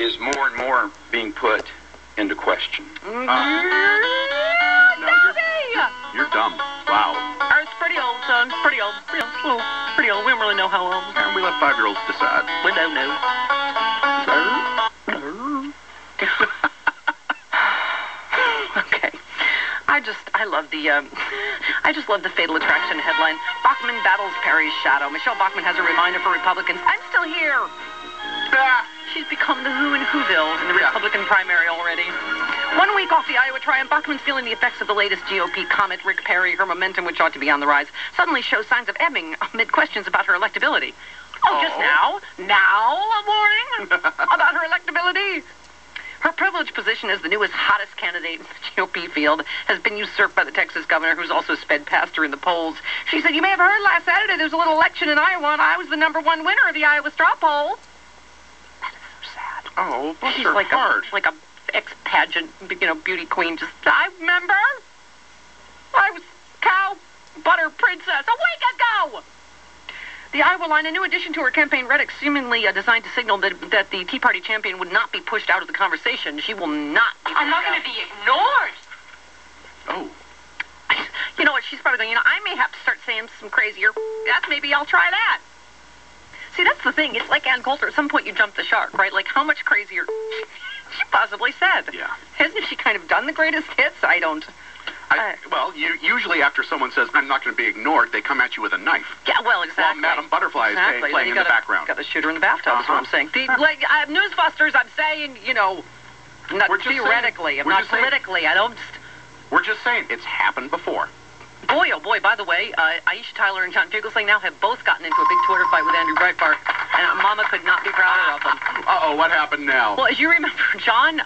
is more and more being put into question. No, you're dumb. Wow. It's pretty old, son. Pretty old. Pretty old. We don't really know how old. And we let 5-year-olds decide. We don't know. Okay. I just love the Fatal Attraction headline. Bachmann battles Perry's shadow. Michelle Bachmann has a reminder for Republicans. I'm still here. She's become the who in Whoville in the Republican primary already. 1 week off the Iowa triumph, Bachmann's feeling the effects of the latest GOP comet, Rick Perry. Her momentum, which ought to be on the rise, suddenly shows signs of ebbing amid questions about her electability. Just now a warning about her electability. Her privileged position as the newest, hottest candidate in the GOP field has been usurped by the Texas governor, who's also sped past her in the polls. She said, "You may have heard last Saturday there was a little election in Iowa, and I was the #1 winner of the Iowa straw poll." That is so sad. Oh, bless She's her like heart. like a ex-pageant, beauty queen. I remember. I was cow butter princess a week ago. The Iowa line, a new addition to her campaign rhetoric, seemingly designed to signal that the Tea Party champion would not be pushed out of the conversation. She will not be pushed out. I'm not going to be ignored. Oh. You know what? She's probably going, I may have to start saying some crazier. Maybe I'll try that. See, that's the thing. It's like Ann Coulter. At some point, you jump the shark, right? Like, how much crazier she possibly said. Yeah. Hasn't she kind of done the greatest hits? I don't. Well, usually after someone says, I'm not going to be ignored, they come at you with a knife. Yeah, well, exactly. While Madame Butterfly is playing in the background. Got to shoot her in the bathtub, is what I'm saying. Newsbusters, I'm saying, not theoretically, I'm not politically, We're just saying, it's happened before. Boy, oh boy, by the way, Aisha Tyler and John Fugelsang now have both gotten into a big Twitter fight with Andrew Breitbart, and Mama could not be prouder of them. Uh-oh, what happened now? Well, as you remember, John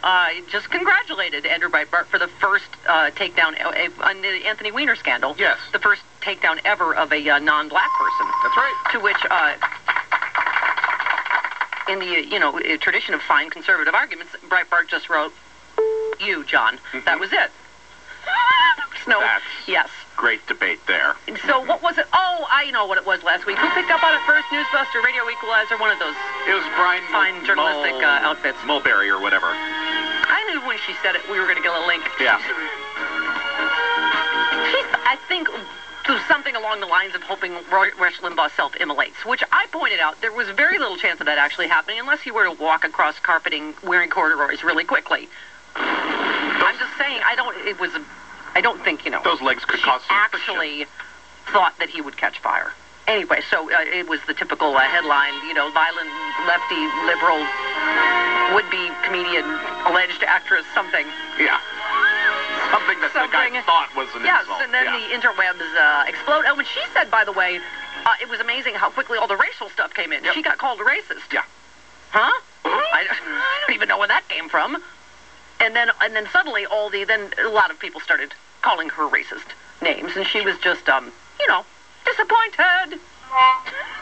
just congratulated Andrew Breitbart for the first takedown on the Anthony Weiner scandal. Yes. The first takedown ever of a non-black person. That's right. To which, in the, tradition of fine conservative arguments, Breitbart just wrote, "You, John." Mm-hmm. That was it. Yes. Great debate there. So what was it? Oh, I know what it was last week. Who picked up on it first? Newsbuster, Radio Equalizer, one of those. It was Brian fine journalistic outfits. Mulberry or whatever. I knew when she said it we were going to get a link. Yeah. I think something along the lines of hoping Rush Limbaugh self-immolates, which I pointed out there was very little chance of that actually happening unless he were to walk across carpeting wearing corduroys really quickly. I'm just saying, I don't think, those legs could cause some actually thought that he would catch fire. Anyway, so it was the typical headline, violent, lefty, liberal, would-be comedian, alleged actress, something. Yeah. Something that the guy thought was an insult. Yes, and then the interwebs explode. Oh, and she said, by the way, it was amazing how quickly all the racial stuff came in. Yep. She got called a racist. Yeah. Huh? I don't even know where that came from. And then suddenly then a lot of people started calling her racist names, and she was just, disappointed.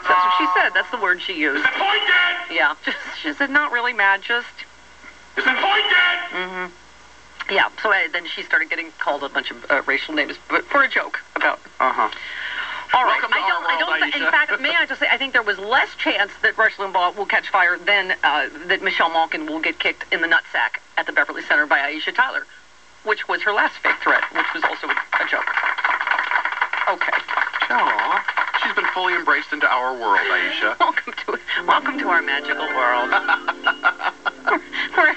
That's what she said. That's the word she used. Disappointed! Yeah. She said, not really mad, just... Disappointed! Mm-hmm. Yeah, so then she started getting called a bunch of racial names, but for a joke about... Uh-huh. All right. In fact, may I just say, I think there was less chance that Rush Limbaugh will catch fire than that Michelle Malkin will get kicked in the nutsack at the Beverly Center by Aisha Tyler, which was her last fake threat, which was also a joke. Okay. Aw, she's been fully embraced into our world, Aisha. Welcome to our magical world. Where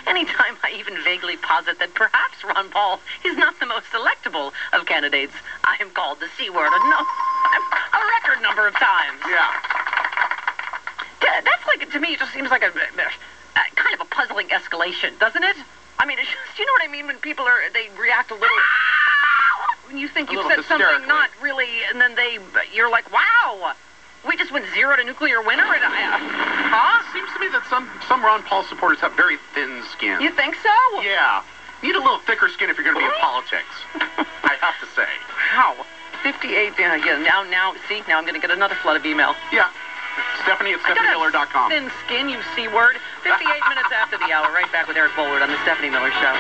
anytime I even vaguely posit that perhaps Ron Paul is not the most electable of candidates, I am called the C word a record number of times. Yeah. That's like, to me, it just seems like a kind of a puzzling escalation, doesn't it? I mean, do you know what I mean when people they react a little, when you think you've said something not really, and then you're like, wow, we just went 0 to nuclear winter? Huh? Seems to me that some Ron Paul supporters have very thin skin. You think so? Yeah. You need a little thicker skin if you're going to be in politics. I have to say. Wow. 58, now, see, now I'm going to get another flood of email. Yeah. Stephanie at StephanieMiller.com. Thin skin, you C word. 58 minutes after the hour, right back with Eric Bolward on the Stephanie Miller Show.